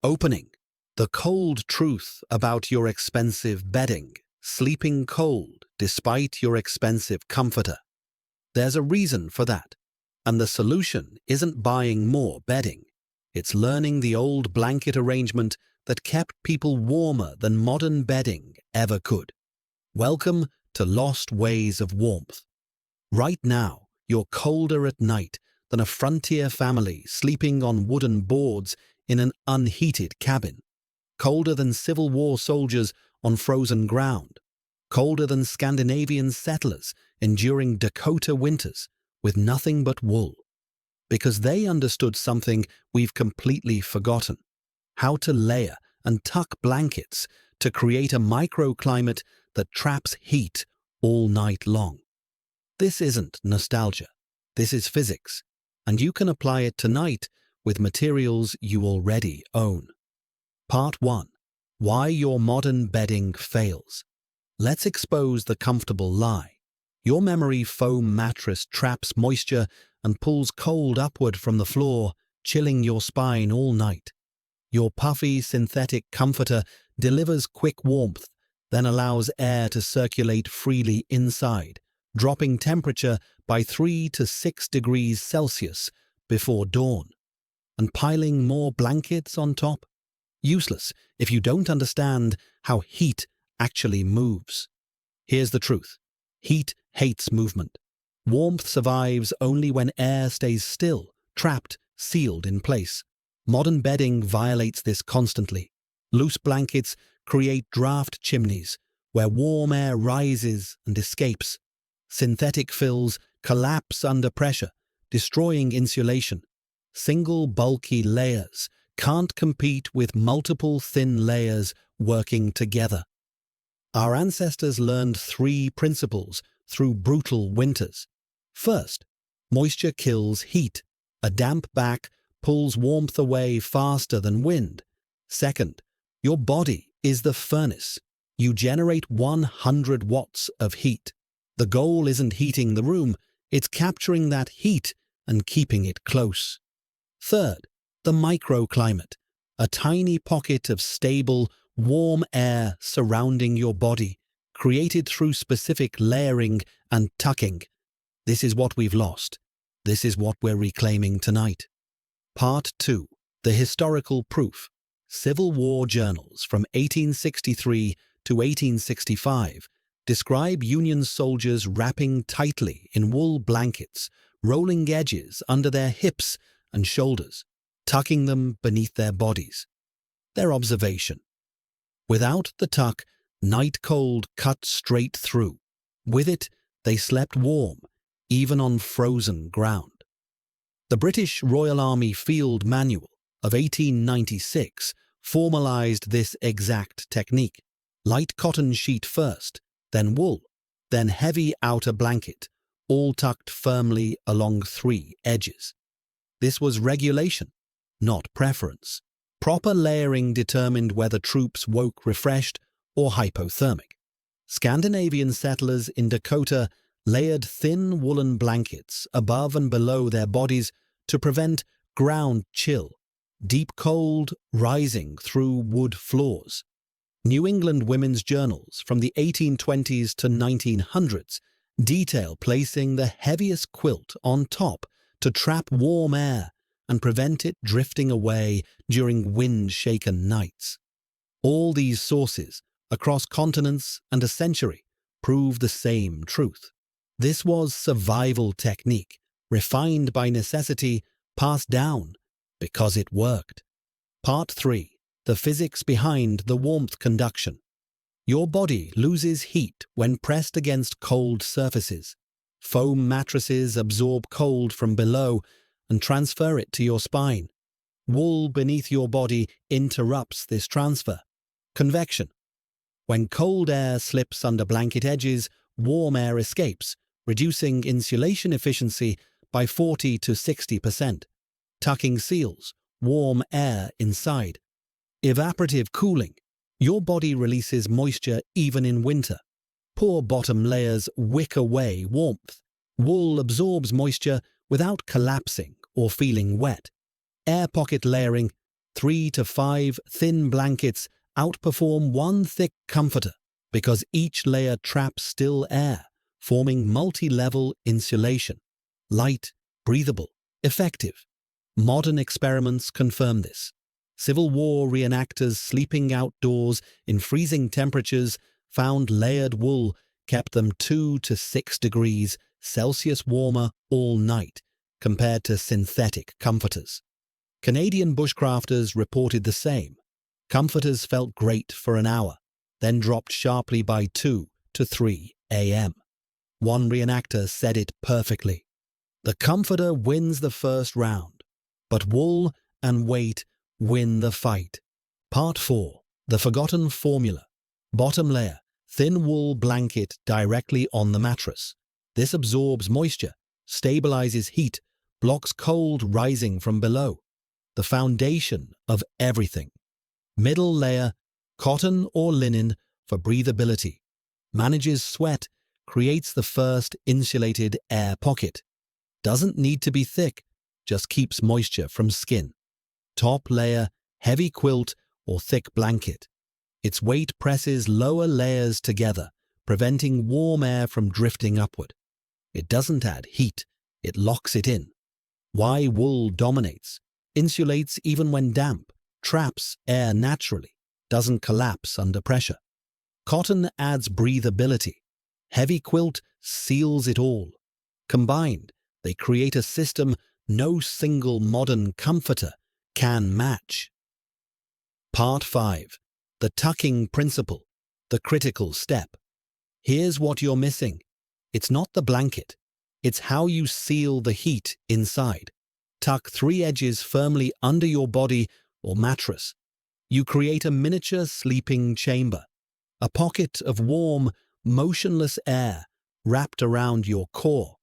Opening. The cold truth about your expensive bedding, sleeping cold despite your expensive comforter. There's a reason for that, and the solution isn't buying more bedding. It's learning the old blanket arrangement that kept people warmer than modern bedding ever could. Welcome to Lost Ways of Warmth. Right now, you're colder at night than a frontier family sleeping on wooden boards in an unheated cabin. Colder than Civil War soldiers on frozen ground. Colder than Scandinavian settlers enduring Dakota winters with nothing but wool. Because they understood something we've completely forgotten: how to layer and tuck blankets to create a microclimate that traps heat all night long. This isn't nostalgia. This is physics, and you can apply it tonight with materials you already own. Part 1. Why your modern bedding fails. Let's expose the comfortable lie. Your memory foam mattress traps moisture and pulls cold upward from the floor, chilling your spine all night. Your puffy synthetic comforter delivers quick warmth, then allows air to circulate freely inside, dropping temperature by 3 to 6 degrees Celsius before dawn. And piling more blankets on top? Useless if you don't understand how heat actually moves. Here's the truth. Heat hates movement. Warmth survives only when air stays still, trapped, sealed in place. Modern bedding violates this constantly. Loose blankets create draft chimneys, where warm air rises and escapes. Synthetic fills collapse under pressure, destroying insulation. Single bulky layers can't compete with multiple thin layers working together. Our ancestors learned 3 principles through brutal winters. First, moisture kills heat. A damp back pulls warmth away faster than wind. Second, your body is the furnace. You generate 100 watts of heat. The goal isn't heating the room, it's capturing that heat and keeping it close. Third, the microclimate, a tiny pocket of stable, warm air surrounding your body, created through specific layering and tucking. This is what we've lost. This is what we're reclaiming tonight. Part 2. The historical proof. Civil War journals from 1863 to 1865 describe Union soldiers wrapping tightly in wool blankets, rolling edges under their hips and shoulders, tucking them beneath their bodies. Their observation: without the tuck, night cold cut straight through. With it, they slept warm, even on frozen ground. The British Royal Army Field Manual of 1896 formalized this exact technique. Light cotton sheet first, then wool, then heavy outer blanket, all tucked firmly along 3 edges. This was regulation, not preference. Proper layering determined whether troops woke refreshed or hypothermic. Scandinavian settlers in Dakota layered thin woolen blankets above and below their bodies to prevent ground chill, deep cold rising through wood floors. New England women's journals from the 1820s to 1900s detail placing the heaviest quilt on top to trap warm air and prevent it drifting away during wind-shaken nights. All these sources, across continents and a century, prove the same truth. This was survival technique, refined by necessity, passed down because it worked. Part 3. The physics behind the warmth conduction. Your body loses heat when pressed against cold surfaces. Foam mattresses absorb cold from below and transfer it to your spine. Wool beneath your body interrupts this transfer. Convection. When cold air slips under blanket edges, warm air escapes, reducing insulation efficiency by 40 to 60%. Tucking seals warm air inside. Evaporative cooling. Your body releases moisture even in winter. Poor bottom layers wick away warmth. Wool absorbs moisture without collapsing or feeling wet. Air pocket layering. 3 to 5 thin blankets outperform one thick comforter because each layer traps still air, forming multi-level insulation. Light, breathable, effective. Modern experiments confirm this. Civil War reenactors sleeping outdoors in freezing temperatures found layered wool kept them 2 to 6 degrees Celsius warmer all night compared to synthetic comforters. Canadian bushcrafters reported the same. Comforters felt great for an hour, then dropped sharply by 2 to 3 a.m. One reenactor said it perfectly. The comforter wins the first round, but wool and weight win the fight. Part 4. The Forgotten Formula. Bottom layer, thin wool blanket directly on the mattress. This absorbs moisture, stabilizes heat, blocks cold rising from below. The foundation of everything. Middle layer, cotton or linen for breathability. Manages sweat, creates the first insulated air pocket. Doesn't need to be thick, just keeps moisture from skin. Top layer, heavy quilt or thick blanket. Its weight presses lower layers together, preventing warm air from drifting upward. It doesn't add heat, it locks it in. Why wool dominates. Insulates even when damp, traps air naturally, doesn't collapse under pressure. Cotton adds breathability. Heavy quilt seals it all. Combined, they create a system no single modern comforter can match. Part 5. The tucking principle, the critical step. Here's what you're missing. It's not the blanket. It's how you seal the heat inside. Tuck 3 edges firmly under your body or mattress. You create a miniature sleeping chamber, a pocket of warm, motionless air wrapped around your core.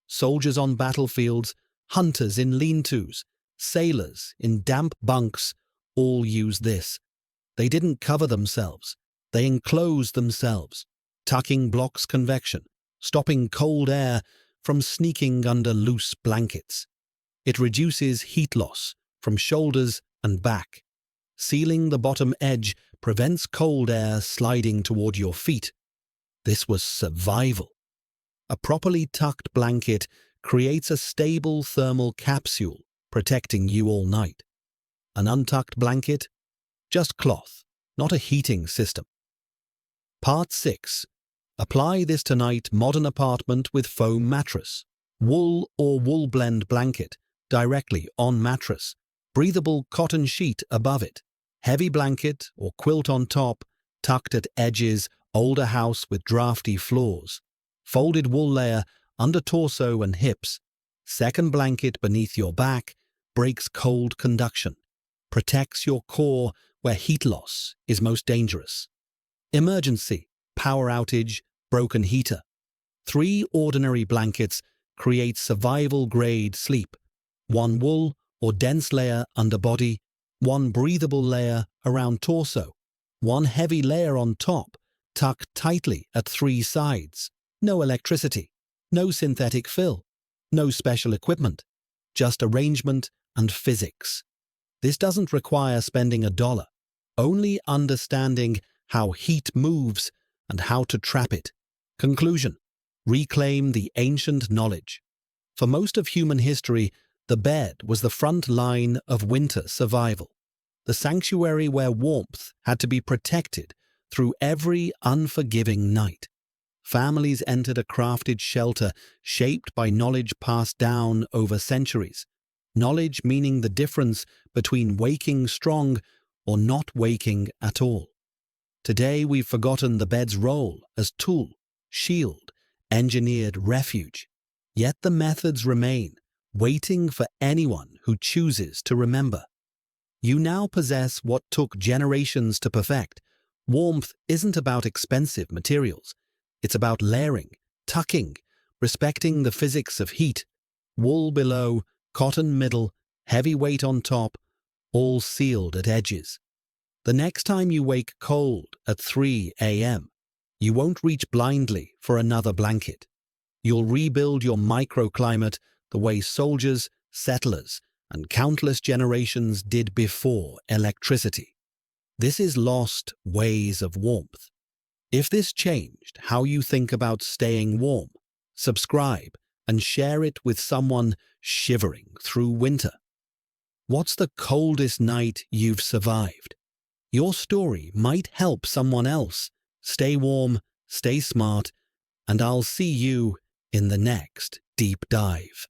Soldiers on battlefields, hunters in lean-tos, sailors in damp bunks all use this. They didn't cover themselves. They enclosed themselves. Tucking blocks convection, stopping cold air from sneaking under loose blankets. It reduces heat loss from shoulders and back. Sealing the bottom edge prevents cold air sliding toward your feet. This was survival. A properly tucked blanket creates a stable thermal capsule, protecting you all night. An untucked blanket? Just cloth, not a heating system. Part 6. Apply this tonight modern apartment with foam mattress. Wool or wool blend blanket directly on mattress. Breathable cotton sheet above it. Heavy blanket or quilt on top, tucked at edges, older house with drafty floors. Folded wool layer under torso and hips. Second blanket beneath your back, breaks cold conduction. Protects your core where heat loss is most dangerous. Emergency, power outage, broken heater. 3 ordinary blankets create survival-grade sleep. 1 wool or dense layer under body, 1 breathable layer around torso, 1 heavy layer on top, tucked tightly at 3 sides. No electricity, no synthetic fill, no special equipment, just arrangement and physics. This doesn't require spending $1, only understanding how heat moves and how to trap it. Conclusion: reclaim the ancient knowledge. For most of human history, the bed was the front line of winter survival, the sanctuary where warmth had to be protected through every unforgiving night. Families entered a crafted shelter shaped by knowledge passed down over centuries. Knowledge meaning the difference between waking strong or not waking at all. Today we've forgotten the bed's role as tool, shield, engineered refuge. Yet the methods remain, waiting for anyone who chooses to remember. You now possess what took generations to perfect. Warmth isn't about expensive materials. It's about layering, tucking, respecting the physics of heat. Wool below, cotton middle, heavy weight on top, all sealed at edges. The next time you wake cold at 3 a.m., you won't reach blindly for another blanket. You'll rebuild your microclimate the way soldiers, settlers, and countless generations did before electricity. This is lost ways of warmth. If this changed how you think about staying warm, subscribe and share it with someone shivering through winter. What's the coldest night you've survived? Your story might help someone else. Stay warm, stay smart, and I'll see you in the next deep dive.